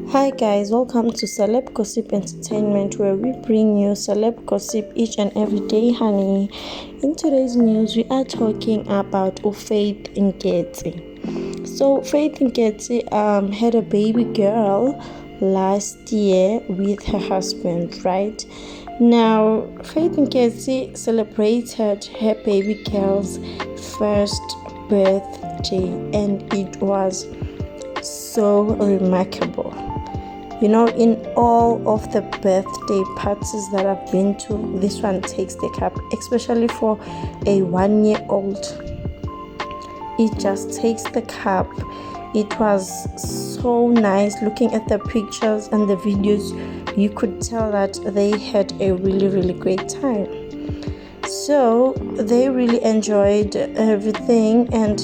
Hi guys, welcome to Celeb Gossip Entertainment, where we bring you celeb gossip each and every day, honey. In today's news, we are talking about Faith Nketsi. So Faith Nketsi had a baby girl last year with her husband, right? Now Faith Nketsi celebrated her baby girl's first birthday, and it was so remarkable. You know, in all of the birthday parties that I've been to, this one takes the cup, especially for a 1-year-old. It just takes the cup. It was so nice. Looking at the pictures and the videos, you could tell that they had a really great time. So they really enjoyed everything, and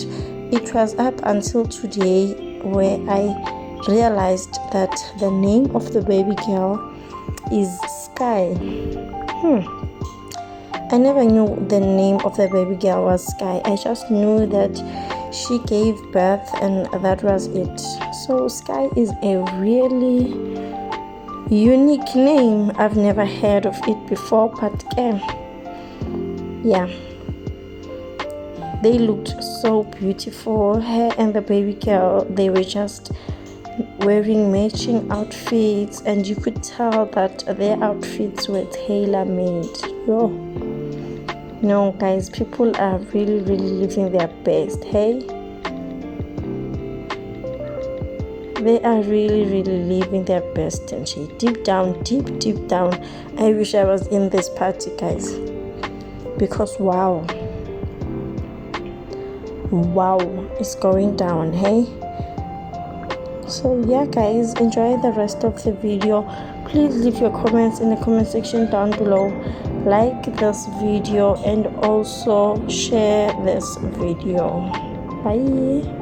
it was up until today where I realized that the name of the baby girl is Sky. I never knew the name of the baby girl was Sky. I just knew that she gave birth and that was it. So Sky is a really unique name. I've never heard of it before, but yeah, they looked so beautiful. Her and the baby girl, they were just wearing matching outfits, and you could tell that their outfits were tailor-made. No guys, people are really living their best. Hey, they are really living their best. And she deep down, I wish I was in this party, guys, because wow, it's going down. Hey, so yeah guys, enjoy the rest of the video. Please leave your comments in the comment section down below, like this video, and also share this video. Bye.